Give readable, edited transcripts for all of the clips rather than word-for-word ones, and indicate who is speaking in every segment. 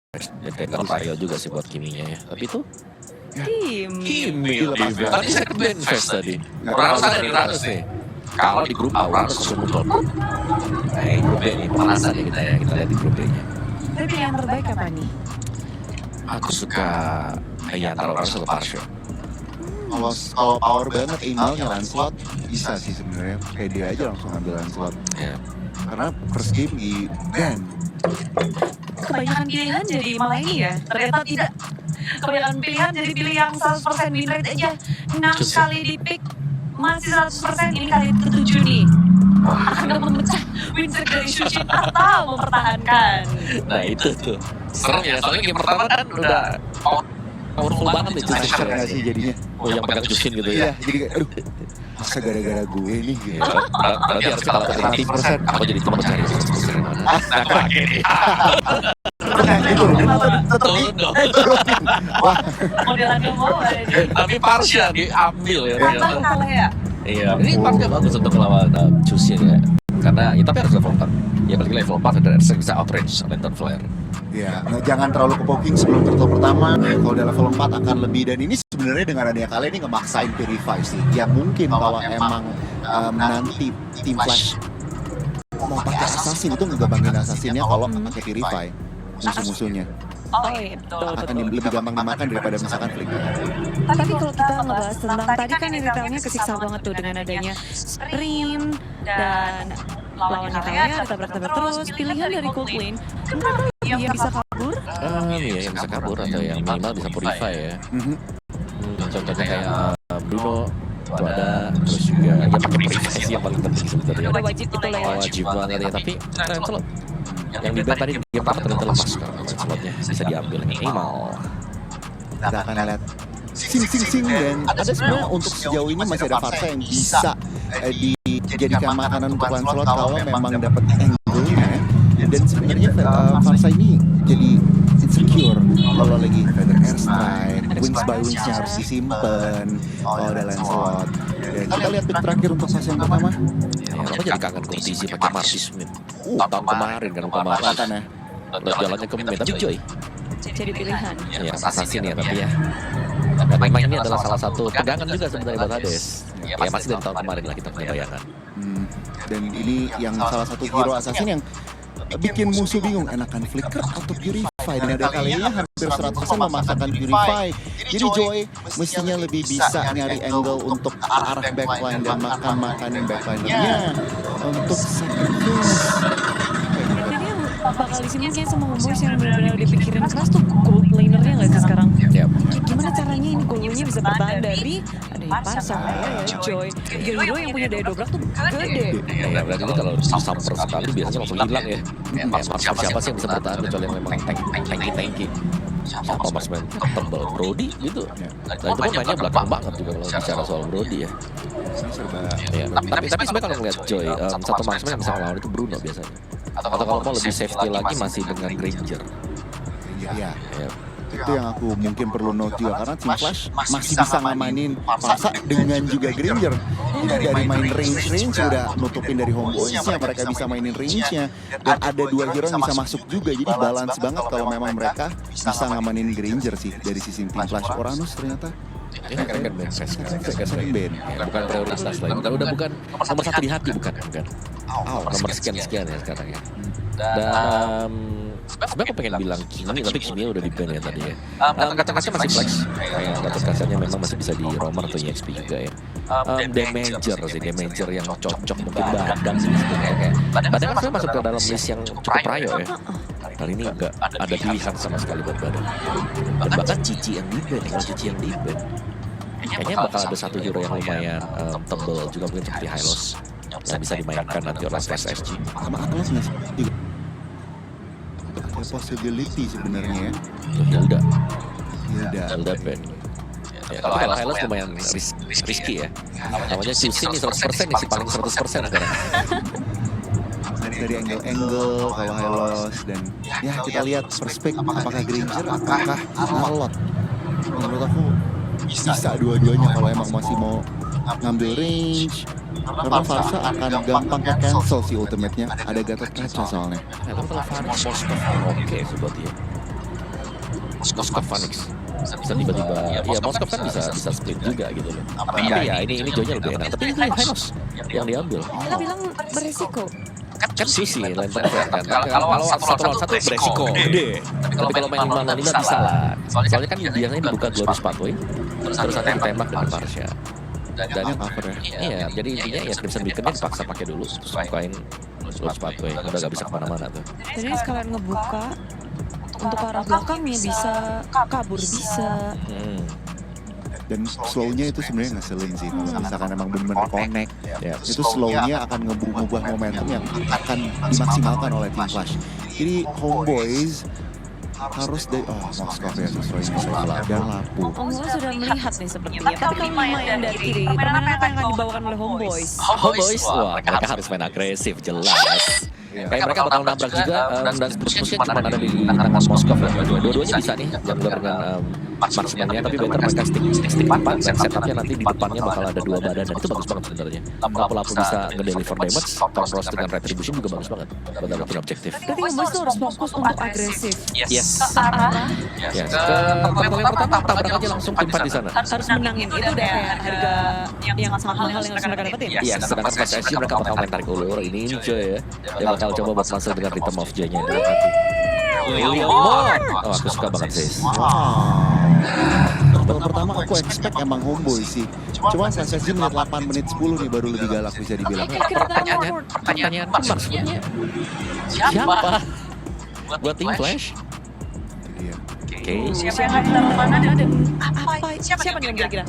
Speaker 1: Nggak Mario juga sih buat Kiminya ya. Tapi itu
Speaker 2: Kimi
Speaker 1: dilepaskan. Tadi second bench fest tadi. Orang ada di Ranes nih. Kalau di grup A, Ranes langsung muncul. Nah, ini grup B nih, pemanasan ya kita ya. Kita lihat di grup B-nya.
Speaker 2: Tapi yang terbaik apa nih?
Speaker 1: Aku suka Yantaro Ranes atau Parsha.
Speaker 3: Kalau power banget emailnya Lancelot bisa sih sebenarnya. Kayak dia aja langsung ambil Lancelot.
Speaker 1: Ya.
Speaker 3: Karena first game di ban.
Speaker 2: Kebanyakan pilihan jadi malah ini ya. Ternyata tidak. Kebanyakan pilihan jadi pilih yang 100% win rate aja. 6 kali di pick masih 100%, ini kali ke-7 nih. Akan memecah win streak dari Shushi atau mempertahankan.
Speaker 1: Nah itu tuh. Serem ya, soalnya game pertama kan udah powerful banget nih Jushin.
Speaker 3: Pressure nggak sih jadinya?
Speaker 1: Oh yang pegang Jushin gitu ya.
Speaker 3: Iya, jadi kayak aduh. Masa gara-gara gue nih gitu.
Speaker 1: Ya, berarti harus kalah dari 100%. Aku jadi cuma cari 100% mana. Nah, kok gini.
Speaker 3: Itu tetap
Speaker 2: Wah, modelan mau ada.
Speaker 1: Tapi Parsha diambil ya.
Speaker 2: Bang kalah ya?
Speaker 1: Iya, ini Parsha bagus untuk melawan Jushin ya. Karena ya tapi harus level 4. Ya balik level 4 dan Ersen bisa outrange Lantern Flare.
Speaker 3: Ya, jangan terlalu ke poking sebelum turtle pertama. Kalau udah level 4 akan lebih, dan ini sebenarnya dengan adanya kalian ini ngemaksain Purify sih. Ya mungkin kalau emang nanti Team Flash mau pakai assassin itu ngegampangin assassinnya kalau pakai Purify musuh-musuhnya.
Speaker 2: Oh iya, betul.
Speaker 3: Akan lebih gampang dimakan daripada misalkan Flick.
Speaker 2: Tapi kalau kita ngebahas tentang tadi kan retailnya kesiksa banget tuh dengan adanya sprint dan lawannya kayak tabrak-tabrak terus. Pilihan dari Coldplay, menurut yang bisa kabur?
Speaker 1: Iya yang bisa kabur atau yang minimal bisa purify ya. Contohnya kayak Bruno itu ada, terus juga ya pakai purify sih yang paling penting sebenarnya.
Speaker 2: Udah wajib itu lah ya.
Speaker 1: Wajib banget ya, tapi Lancelot yang di ban tadi di game pertama ternyata lepas sekarang Lancelotnya bisa diambil yang Emal.
Speaker 3: Kita akan lihat sing dan ada sebenarnya untuk sejauh ini masih ada Farsa yang bisa dijadikan makanan untuk Lancelot kalau memang dapat angle-nya. Dan sebenarnya Farsa ini jadi insecure kalau lagi feather airstrike, wings by wings-nya harus disimpan kalau ada Lancelot. Dan kita lihat pick terakhir untuk fase yang pertama.
Speaker 1: Ya, aku jadi kangen kompetisi pakai Martis Min. Tahun kemarin kan lupa Martis.
Speaker 3: Ya.
Speaker 1: Dan jalannya ke Min, tapi Joy.
Speaker 2: Jadi pilihan.
Speaker 1: Ya, assassin ya tapi ya. Dan memang ini adalah salah satu pegangan juga sebenarnya buat Hades. Ya masih dari tahun kemarin lah kita punya bayangan.
Speaker 3: Dan ini yang salah satu hero assassin yang bikin musuh bingung, enakan flicker atau purify, dan ada kalinya hampir 100% memaksakan purify. Jadi Joy mestinya lebih bisa nyari angle untuk arah backline dan makanin backline-nya untuk second phase.
Speaker 2: Bakal di sini kayak semua homeboys yang benar-benar dipikirin keras tuh gold lanernya nggak sih sekarang? Gimana caranya ini goalnya bisa bertahan dari ada yang Parsa ya Joy, hero yang punya daya dobrak tuh gede.
Speaker 1: Ya berarti itu kalau disamper sekali biasanya langsung hilang ya. Siapa sih yang bisa bertahan kecuali yang memang tanky. Siapa marksman tebal Brody gitu. Nah itu pun mainnya belakang banget juga kalau bicara soal Brody ya. Ya, tapi sebenarnya kalau ngeliat Joy, satu marksman yang bisa ngelawan itu Bruno biasanya. Atau kalau mau lebih safety lagi masih dengan Granger.
Speaker 3: Iya. Itu yang aku mungkin perlu note juga, karena Team Flash masih bisa ngamanin Farsa dengan juga Granger. Jadi dari main range udah nutupin dari homeboys-nya, mereka bisa mainin range-nya. Dan ada dua hero yang bisa masuk juga, jadi balance banget kalau memang mereka bisa ngamanin Granger sih dari sisi Team Flash. Uranus ternyata
Speaker 1: Second band.
Speaker 3: band.
Speaker 1: Bukan prioritas lagi. Udah bukan nomor satu di hati bukan. Nomor sekian ya sekarang ya. Dan sebenarnya aku pengen bilang Kimi, tapi Kimi udah di ban ya tadi ya. Kacang-kacang masih flex. Kayak kacang-kacangnya memang masih bisa di roamer atau EXP juga ya. Damager yang cocok mungkin Badang sih sebenarnya. Badang kan sebenarnya masuk ke dalam list yang cukup prayo ya. Kali ini nggak ada pilihan sama sekali buat Badang. Dan bahkan Cici yang di ban, Cici yang di ban. Kayaknya bakal ada satu hero yang lumayan tebel juga mungkin seperti Hylos yang bisa dimainkan nanti oleh Slash SG.
Speaker 3: Sama Atlas nggak sih? Juga ada possibility sebenarnya ya.
Speaker 1: Hilda ban. Ya, tapi kalau Hylos lumayan risky ya. Namanya Jushin nih 100% nih, si paling 100% sekarang.
Speaker 3: Dari angle kalau Hylos, dan ya kita lihat perspek apakah Granger apakah Alot. Menurut aku bisa dua-duanya kalau emang masih mau ngambil range, karena Farsa akan gampang ke cancel sih ultimate-nya. Ada Gatot Kaca soalnya.
Speaker 1: Kalau Farsa oke buat dia. Moskov Phoenix. Bisa tiba-tiba, ya Moskov kan bisa split juga gitu loh. Tapi ya ini Joy-nya lebih enak. Tapi ini Hynos yang diambil.
Speaker 2: Kita bilang beresiko.
Speaker 1: Kan susi lempar kan. Kalau satu lawan satu beresiko gede. Tapi kalau main 5 lawan 5 bisa lah. Soalnya kan biasanya dibuka Glorious Pathway, terus nanti ditembak dengan Parsha. Dan
Speaker 3: cover ya.
Speaker 1: iya, jadi intinya ya Crimson Beacon-nya dipaksa pakai dulu, terus bukain Glorious Pathway. Udah gak bisa kemana-mana tuh.
Speaker 2: Jadi sekalian ngebuka untuk arah belakangnya bisa kabur bisa.
Speaker 3: Dan slow-nya itu sebenarnya ngeselin sih. Kalau misalkan emang bener-bener connect, itu slow-nya akan ngubah momentum yang akan dimaksimalkan oleh tim Flash. Jadi Homeboys harus dari Moskov ya justru ini saya dan Lapu.
Speaker 2: Omlo sudah melihat nih sepertinya. Tapi kalau 5 yang dari kiri, permainan apa yang akan dibawakan oleh Homeboys?
Speaker 1: Homeboys, wah mereka harus main agresif jelas. Kayak mereka bakal nabrak juga dan push-pushnya cuma ada di tangan Moskov ya. Dua-duanya bisa nih jungler dengan marksman-nya, tapi better mereka stick papan dan setupnya nanti di depannya bakal ada 2 badan dan itu bagus banget sebenarnya. Lapu-lapu bisa ngedeliver damage, Tom Ross dengan retribution juga bagus banget buat dapetin objektif.
Speaker 2: Berarti Homeboys tuh harus fokus untuk agresif.
Speaker 1: Yes.
Speaker 2: Ke arah
Speaker 1: Yes. Ke pertandingan pertama tabrak aja langsung tim 4 di sana.
Speaker 2: harus menangin. Itu udah kayak harga yang sangat mahal yang harus mereka dapetin.
Speaker 1: Iya, sedangkan pas SG mereka bakal main tarik ulur ini coy ya. Dia bakal coba buat masuk dengan Rhythm of J-nya dalam hati. William Moore. Oh, aku suka banget sih.
Speaker 3: Babak pertama aku expect emang Homeboy sih. Cuman SSG menit 8 menit 10 nih baru lebih galak bisa dibilang.
Speaker 1: Pertanyaan maksudnya siapa buat tim Flash?
Speaker 3: Iya.
Speaker 1: Oke.
Speaker 2: Siapa yang ditaruh mana dan apa? Siapa yang kira-kira?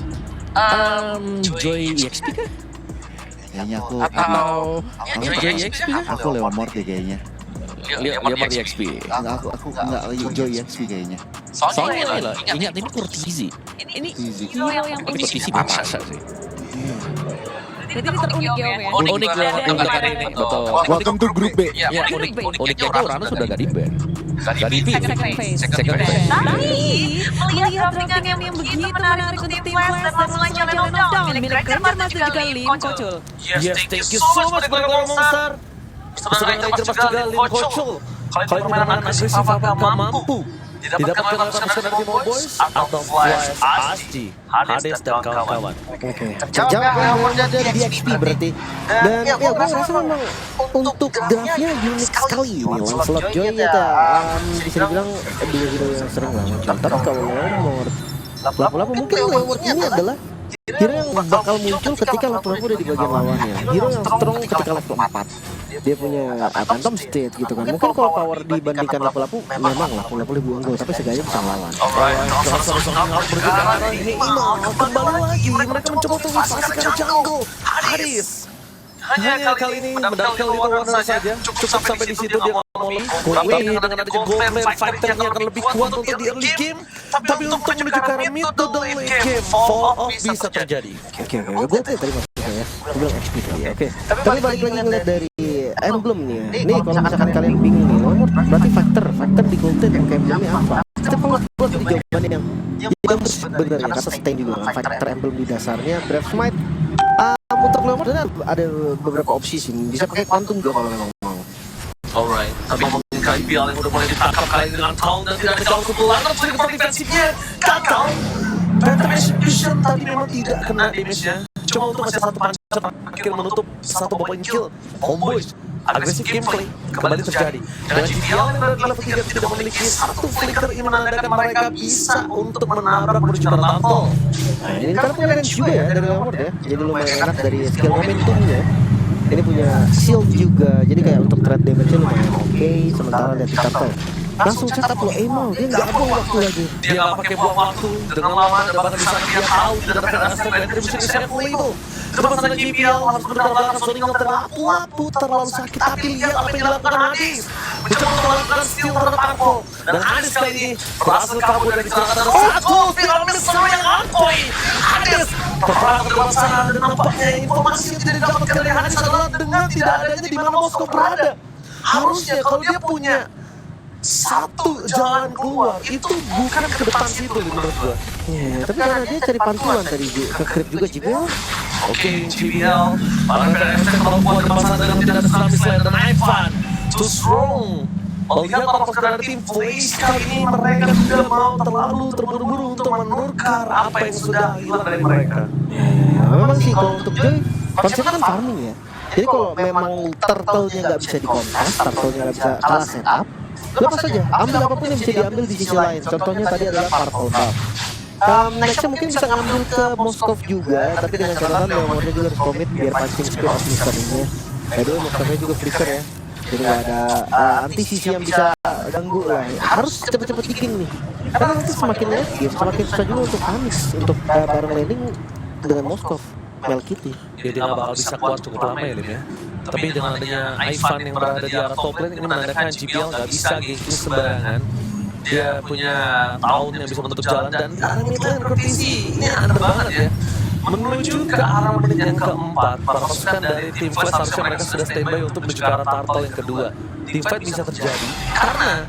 Speaker 1: Joy EXP kah?
Speaker 3: Kayaknya aku
Speaker 1: Joy EXP kah?
Speaker 3: aku Leon Mort deh kayaknya.
Speaker 1: Leon EXP.
Speaker 3: Aku enggak Joy EXP kayaknya.
Speaker 1: Soalnya ini loh, ingat ini Kurtizi.
Speaker 2: Ini
Speaker 3: Easy.
Speaker 2: hero yang
Speaker 1: Tapi
Speaker 2: unik.
Speaker 1: Kurtizi Parsa sih.
Speaker 2: Jadi ini terunik ya Om ya.
Speaker 1: Unik banget kali ini. Betul.
Speaker 3: Welcome to Group B.
Speaker 1: Ya, uniknya itu Uranus sudah gak di-ban. Gak di-ban.
Speaker 2: Second phase.
Speaker 1: Second phase.
Speaker 2: Tapi melihat dropping yang begitu menarik untuk tim Flash dan mulai Challenge of Down milik Ranger Mas dan juga Lim Kocul.
Speaker 1: Yes, thank you so much Bergara Monster. Sebagai Ranger Mas juga Lim Kocul. Kalau permainan agresif apakah mampu didapatkan oleh pasukan dari tim Homeboys atau Flash Asti, Hades dan kawan-kawan.
Speaker 4: Oke. Jawab yang dari DXP berarti. Dan ya gue rasa memang untuk draftnya unik sekali ini Lancelot Joy ya bisa dibilang dua hero yang sering lah muncul. Tapi kalau Leonard, lapu-lapu mungkin Leonard ini adalah hero yang bakal muncul ketika lapu-lapu udah di bagian lawannya. Hero yang strong ketika level 4. Dia punya Phantom State gitu kan. Mungkin kalau power dibandingkan lapu-lapu memang lapu-lapu lebih unggul, tapi seenggaknya bisa melawan.
Speaker 1: Kembali lagi mereka mencoba untuk menginvasikan jungle. Hades hanya kali ini mendapatkan Little Warner saja. Cukup sampai di situ dia mau lebih. Tapi dengan adanya Goldman fighternya akan lebih kuat untuk di early game. Tapi untuk menuju ke arah mid to the late game, fall off bisa terjadi.
Speaker 4: Oke, gue tuh tadi maksudnya ya. Gue bilang XP tadi. Oke. Tapi balik lagi ngeliat dari emblem nih ya. Nih kalau misalkan kalian bingung nih, berarti factor di Golden yang kayak emblemnya apa? Kita perlu buat jadi jawabannya yang bagus sebenarnya. Kata Stein juga kan, factor emblem di dasarnya Brave Smite. Untuk Leonard ada beberapa opsi sih. Bisa pakai Quantum juga kalau memang mau.
Speaker 1: Alright, tapi ngomongin KBL yang udah mulai ditangkap kali dengan Town dan tidak ada jalan untuk Leonard sudah kepada defensifnya gagal. Phantom Execution tadi memang tidak kena damage-nya. Cuma untuk masih satu pancer akhir menutup satu point kill. Homeboys agresif gameplay kembali terjadi. Dengan GPL yang dari level 3 tidak memiliki satu flicker yang menandakan mereka bisa untuk menabrak menuju ke level.
Speaker 4: Nah, ini karena punya range juga ya dari Leonard ya. Jadi lumayan enak dari skill momentumnya. Ini punya shield juga. Jadi kayak untuk threat damage-nya lumayan oke. Sementara dari Turtle langsung setup lo emo. Dia nggak buang waktu lagi.
Speaker 1: Dia nggak pakai buang waktu dengan lama dan bahkan di sana dia tahu tidak ada aspek retribusi di sana label. Depan sana GPL harus berdekat belakang Sonic terlapu terlalu sakit. Tapi lihat apa yang dilakukan Hades. Mencoba untuk melakukan steal terhadap Arko. Dan Hades kali ini berhasil kabur dari serangan satu piramid seru yang ankoi. Hades terperang ke depan sana dan nampaknya informasi yang tidak didapatkan dari Hades adalah dengan tidak adanya di mana Moskow berada. Harusnya kalau dia punya satu jalan keluar itu bukan ke depan situ menurut gua.
Speaker 4: Ya, tapi karena dia cari pantulan tadi ke creep juga JBL.
Speaker 1: Oke, GBL malah PRS kalau buat ke depan sana dengan tidak ada tsunami selain dan Ivan too strong.
Speaker 5: Melihat para pasukan dari tim Flash kali ini mereka tidak mau terlalu terburu-buru untuk menukar apa yang sudah hilang dari mereka.
Speaker 4: Ya, memang sih kalau untuk Joy konsepnya kan farming ya. Jadi kalau memang turtle-nya nggak bisa dikontak, turtle-nya nggak bisa kalah setup, lepas aja, ambil apapun yang bisa diambil di sisi lain. Contohnya tadi adalah purple buff. Nextnya mungkin bisa ngambil ke Moskov juga, tapi dengan catatan Leomordnya juga harus komit biar pancing speed of Mister ini. Jadi Moskovnya juga freezer ya. Jadi nggak ada anti-sisi yang bisa ganggu lah. Harus cepet-cepet bikin nih. Karena nanti semakin late game, semakin susah juga untuk Phoenix untuk bareng landing dengan Moskov. Melkiti.
Speaker 5: Dia nggak bakal bisa kuat cukup lama ya Lim ya. Tapi dengan adanya Ivan yang berada di arah top lane ini menandakan GBL nggak bisa ganking sembarangan. Dia punya tahun yang bisa menutup jalan dan di arah mid lane kompetisi ini aneh banget ya. Menuju ke arah menit yang keempat, para pasukan dari tim Flash harusnya mereka sudah standby untuk menuju ke arah turtle yang kedua. Team fight bisa terjadi karena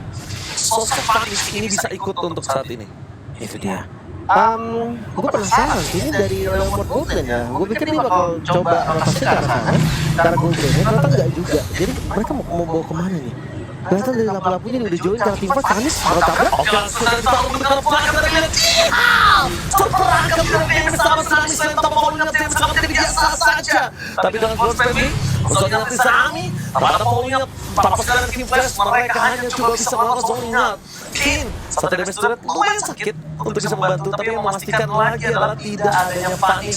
Speaker 5: sosok Phoenix ini bisa ikut untuk saat ini.
Speaker 4: Itu dia. Gue penasaran sih ini dari Leomord Golden ya. Gue pikir dia bakal coba alokasi ke arah sana, ke arah Golden. Ternyata enggak juga. Jadi mereka mau bawa kemana nih? Ternyata dari lapu-lapunya nih udah join ke tim Fight. Kanis bakal tabrak.
Speaker 5: Oke, langsung dari tahu dengan pelanggan dari lihat. Terperangkap dengan tim bersama Sami selain tanpa volume tim sangat tidak biasa saja. Tapi dengan Gold Baby, usahanya nanti Sami, pada volume para pasukan tim Flash mereka hanya coba bisa melakukan zoning out. Kin, satu damage turret lumayan sakit untuk bisa membantu, tapi yang memastikan lagi adalah tidak adanya Phoenix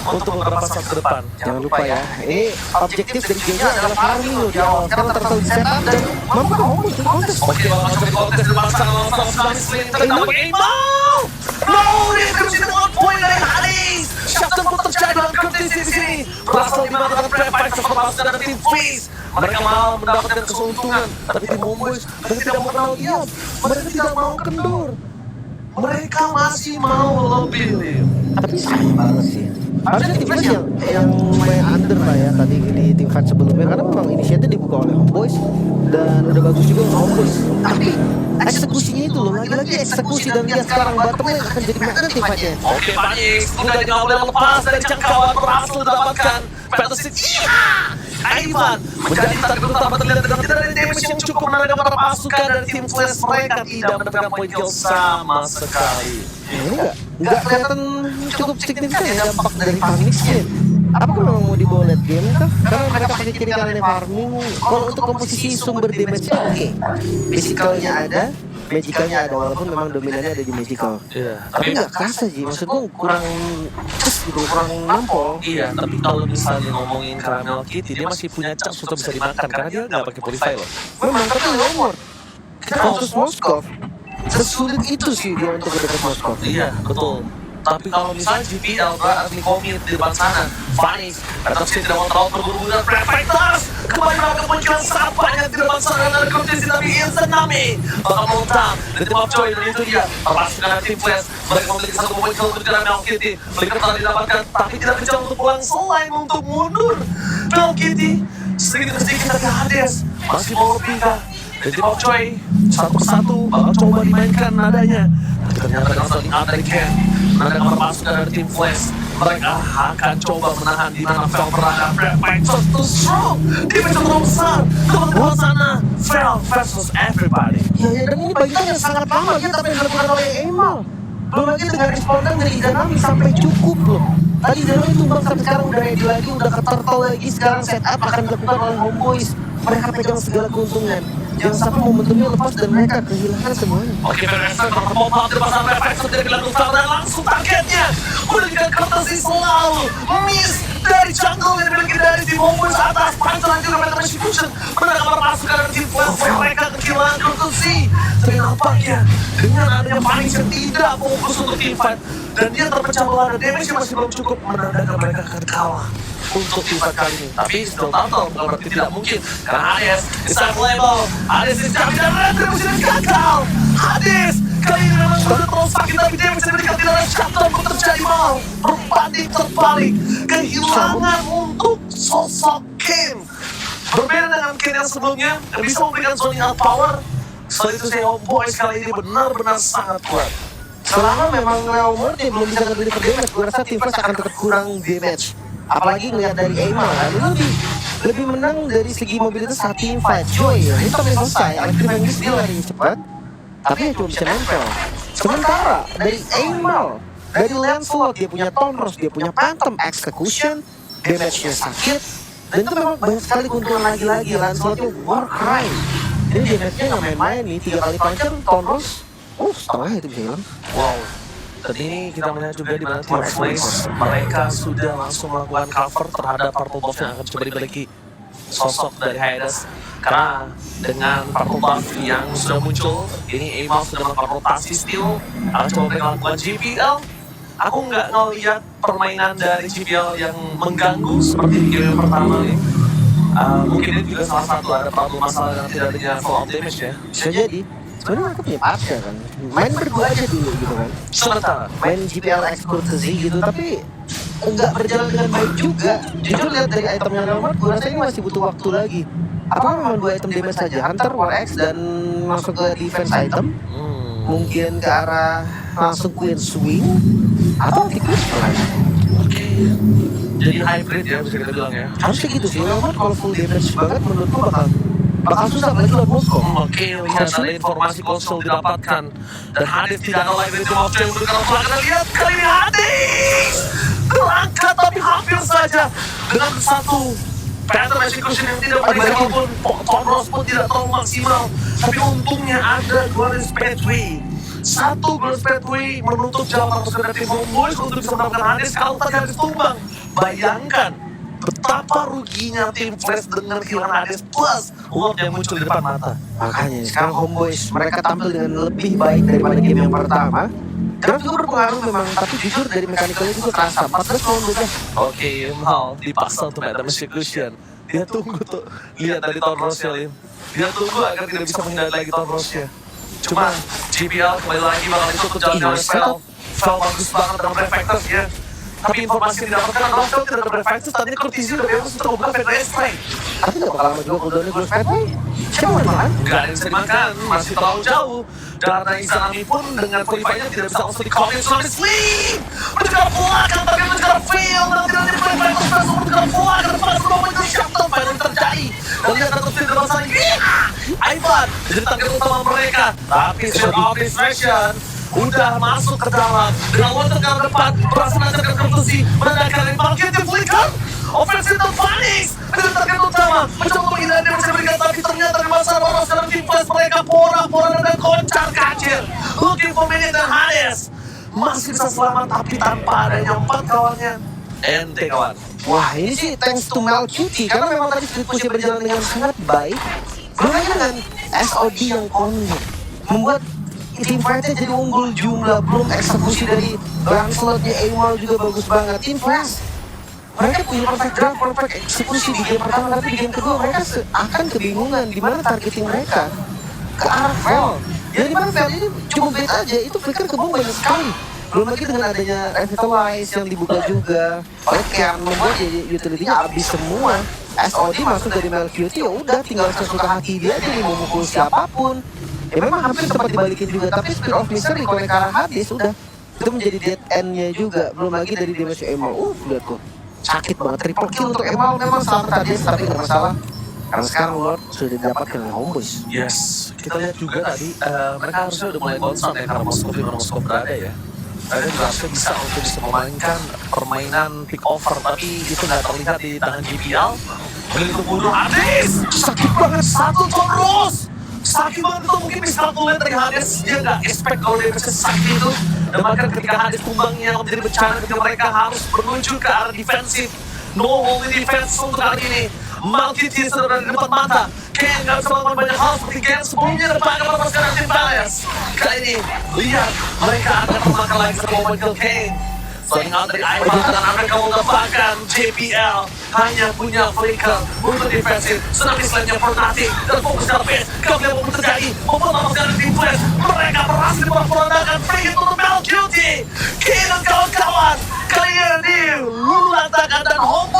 Speaker 5: untuk beberapa saat ke depan.
Speaker 4: Jangan lupa ya, ini objektif dari Jojo adalah farming loh di awal. Sekarang turtle di setup dan mampu ngomong di kontes.
Speaker 5: Oke, langsung di kontes dipasang langsung Phoenix lane terkena Emo! No, diinterupsi dengan poin dari Hades. Shock tempur terjadi dalam kompetisi di sini. Berhasil dimanfaatkan Prefight sesuatu pasukan dari tim Freeze. Mereka malah mendapatkan keuntungan, tapi tim Homeboys mereka tidak mau kenal diam. Mereka tidak mau kendur. Mereka masih mau lebih, Lim.
Speaker 4: Tapi sayang banget sih. Harusnya tim Flash yang lumayan under lah ya tadi di tim fight sebelumnya, karena memang inisiatif dibuka oleh Homeboys dan udah bagus juga untuk Homeboys. Tapi eksekusinya itu loh, lagi-lagi eksekusi, dan lihat sekarang bottom lane akan jadi magnet tim fightnya.
Speaker 5: Oke, Phoenix udah nggak boleh lepas dari jangkauan, berhasil mendapatkan Fantasy. Ivan menjadi target utama, terlihat dengan tidak ada damage yang cukup menandai para pasukan dari tim Flash. Mereka tidak mendapatkan poin kill sama sekali.
Speaker 4: Ini nggak kelihatan cukup signifikan ya dampak dari Phoenix-nya. Apakah memang mau dibawa late game kah? Karena mereka pakai kiri kanannya farming. Kalau untuk komposisi sumber damage-nya oke. Physicalnya ada, magicalnya ada, walaupun memang dominannya ada di magical.
Speaker 5: Iya,
Speaker 4: Tapi nggak kerasa sih, maksudku kurang gitu, kurang nampol.
Speaker 5: Iya, tapi kalau misalnya ngomongin Caramel Kitty, dia masih punya chance untuk bisa dimakan karena dia nggak pakai purify loh.
Speaker 4: Memang tapi Leomord versus Moskov sesulit itu sih dia untuk mendekat Moskov.
Speaker 5: Iya, betul. Tapi kalau misalnya GPL berarti komit di depan sana, Phoenix tetap sih tidak mau terlalu terburu-buru dan Prefighters kembali melakukan penjualan sangat banyak di depan sana dari kompetisi, tapi Instant Nami bakal melontar di tim of Joy, dan itu dia pasukan tim Flash. Mereka memiliki satu poin kill untuk Caramel Kitty. Mereka telah didapatkan, tapi tidak bisa untuk pulang selain untuk mundur. Mel Kitty sedikit-sedikit dari Hades masih mau lebih kah? Dan tim of Joy satu persatu bakal coba dimainkan nadanya, tapi ternyata dengan Sonic Out dari Ken menandang pasukan dari tim Flash. Mereka akan coba menahan di mana Fel berada. Prefight too strong, dia bisa terlalu besar. Teman-teman sana, Fel versus everybody.
Speaker 4: Ya, dan ini bagian yang sangat lama ya, tapi yang dilakukan oleh Emal. Belum lagi dengan responden dari Izanami sampai cukup loh. Tadi Izanami tumbang sampai sekarang udah ready lagi, udah ketertol lagi. Sekarang setup akan dilakukan oleh Homeboys. Mereka pegang segala keuntungan. Jangan sampai momentumnya lepas dan mereka kehilangan semuanya.
Speaker 5: Oke, Vanessa terpompa di pasar Prefight tidak dilakukan dan langsung targetnya menunjukkan kertas selalu miss dari jungle yang dimiliki dari tim Homeboys atas pancaran juga mereka Retribution menangkap para pasukan dari tim Flash. Mereka kehilangan kursi. Tapi nampaknya dengan adanya Phoenix yang tidak fokus untuk team fight dan dia terpecah belah dan damage masih belum cukup menandakan mereka akan kalah untuk team fight kali ini. Tapi still tahu bukan berarti tidak mungkin, karena Hades is unplayable. Hades is jump dan Retribution gagal. Hades kali ini memang sudah terlalu sakit, tapi damage yang diberikan tidak ada shutdown untuk terjadi mau berbanding terbalik. Kehilangan untuk sosok Ken. Berbeda dengan Ken yang sebelumnya yang bisa memberikan zoning out power. Selain itu saya Homeboys kali ini benar-benar sangat kuat.
Speaker 4: Selama memang Leomord dia belum bisa nge-deliver damage, gue rasa tim Flash akan tetap kurang damage. Apalagi ngeliat dari Emal kan, ini lebih lebih menang dari segi mobilitas saat team fight. Joy, hitungnya selesai, Electric Mangus dia larinya cepat, tapi ya cuma bisa nempel. Sementara dari Aimal, dari Lancelot dia punya Tonros, dia punya Phantom Execution, damage-nya sakit, dan itu memang banyak sekali keuntungan lagi-lagi. Lancelotnya Warcry, ini damage-nya nggak main-main nih, 3 kali puncher, Tonros, setengah itu bisa hilang.
Speaker 5: Wow. Dan ini kita melihat juga di mana Team Flash mereka sudah langsung melakukan cover terhadap Purple Buff yang akan coba dimiliki sosok dari Hades. Karena dengan Purple Buff yang sudah muncul, ini Aimal sudah melakukan rotasi steal, akan coba mereka lakukan GPL. Aku nggak ngeliat permainan dari GPL yang mengganggu seperti di game yang pertama nih. Mungkin ini juga salah satu ada problem masalah dengan tidak adanya fall out damage ya.
Speaker 4: Bisa jadi. Sebenarnya mereka punya partner kan, main berdua aja dulu gitu kan.
Speaker 5: Sementara
Speaker 4: Main GPL Exclusive gitu, tapi nggak berjalan dengan baik juga. Jujur lihat dari itemnya Realmart, gue rasa ini masih butuh waktu lagi. Apakah memang 2 item damage saja, Hunter, War X, dan masuk ke defense item? Mungkin ke arah langsung Queen Swing, atau tikus lagi?
Speaker 5: oke. Jadi hybrid ya bisa kita bilang ya.
Speaker 4: Harusnya gitu sih, Realmart kalau full damage banget menurutku bakal susah apalagi lawan Moskow.
Speaker 5: Oke, lihat ada informasi konsol didapatkan dan Hades tidak ada lagi dari Team of Joy untuk kalau kita lihat kali ini Hades terangkat tapi hampir saja dengan satu Phantom Execution yang tidak baik walaupun Tonros pun tidak terlalu maksimal, tapi untungnya ada Glorious Pathway. Satu Glorious Pathway menutup jalan untuk Tim Homeboys untuk bisa mendapatkan Hades kalau tadi Hades tumbang. Bayangkan betapa ruginya Tim Flash dengan kehilangan Hades plus Lord yang muncul di depan mata.
Speaker 4: Makanya sekarang Homeboys mereka tampil dengan lebih baik daripada game yang pertama. Graf juga berpengaruh memang, tapi jujur dari mekanikalnya juga kerasa. 14 lawan 12.
Speaker 5: Oke, Mal dipasang tuh Madam Execution. Dia tunggu tuh, lihat dari Tonros ya, Lim. Dia tunggu agar tidak bisa menghindari lagi Tonrosnya. Cuma GPL kembali lagi bakal ditutup jalan-jalan Fel. Fel bagus banget dengan Prefectus ya. Tapi informasi yang didapatkan adalah Fel tidak ada Prefectus, tadinya Courtesy udah bebas untuk membuka Federal Strike.
Speaker 4: Tapi gak bakal lama juga cooldownnya Glorious Pathway. Siapa yang makan?
Speaker 5: Gak ada yang bisa dimakan, masih terlalu jauh. Karena Izanami pun dengan qualify-nya tidak bisa langsung di-comment Tsunami Sling! Menjegal belakang, tapi menjegal fail. Dan tidak ada Prefectus langsung menjegal belakang. Depan semua menjegal shuttle, final terjadi. Dan lihat Ratu Field dalam saling, Ivan jadi target utama mereka. Tapi Shield of Distraction udah masuk ke dalam. Dengan water ke depan, berhasil melancarkan Courtesy. Menandakan Ivan Kitty Flicker. Offensive dan Phoenix dengan target utama. Mencoba menghindari dia bisa berikan, tapi ternyata di masa lolos dalam Team Flash mereka porak-porak dan koncar kacir. Looking for Minion dan Hades masih bisa selamat, tapi tanpa adanya 4 kawannya. Ente kawan.
Speaker 4: Wah ini sih thanks to Mel Cutie, karena memang tadi street pushnya berjalan dengan sangat baik. Bermain dengan SOD yang connect, membuat tim fightnya jadi unggul jumlah, belum eksekusi dari Lancelotnya Aimal juga bagus banget. Tim Flash mereka punya perfect ground, perfect eksekusi di game pertama, tapi di game kedua mereka akan kebingungan di mana targeting mereka ke arah Fel. Ya di mana Fel ini cuma bait aja, itu flicker kebun banyak sekali. Belum lagi dengan adanya Revitalize yang dibuka juga oleh Kean, membuat utility-nya habis semua. SOD masuk dari Melcutie, ya udah tinggal sesuka hati dia aja nih mau mukul siapapun. Ya memang hampir sempat dibalikin juga, tapi Spear of Misery kalau ke arah Hades udah itu menjadi dead end-nya juga. Belum lagi dari damage Aimal, lihat tuh sakit banget. Triple kill untuk Aimal, memang selamat Hades tapi nggak masalah karena sekarang Lord sudah didapatkan oleh Homeboys.
Speaker 5: Yes, kita lihat juga tadi mereka harusnya udah mulai bounce ya karena Moskov berada ya. Mereka juga harusnya bisa untuk bisa memainkan permainan pick over, tapi itu nggak terlihat di tangan GPL. Begitu bunuh Hades, sakit banget satu terus. Sakit banget itu mungkin bisa aku lihat dari Hades, dia nggak expect kalau dia bisa sakit itu. Dan bahkan ketika Hades tumbangnya menjadi bencana ketika mereka harus menuju ke arah defensif. No only defense untuk kali ini. Malkiti sudah berada di depan mata. Ken nggak bisa melakukan banyak hal seperti Ken sebelumnya depan kepada sekarang tim Palace. Kali ini, lihat mereka akan memakan lagi sebuah kill Ken. Selain dari Ivan dan mereka mendapatkan JPL hanya punya flicker untuk defensif. Tsunami Slam-nya for nothing dan fokus ke base. Kemudian mau terjadi, memperlamakan Team Flash. Mereka berhasil memperandakan free hit untuk Melcutie. Ken dan kawan-kawan, kalian di Lulu Lantakan dan Home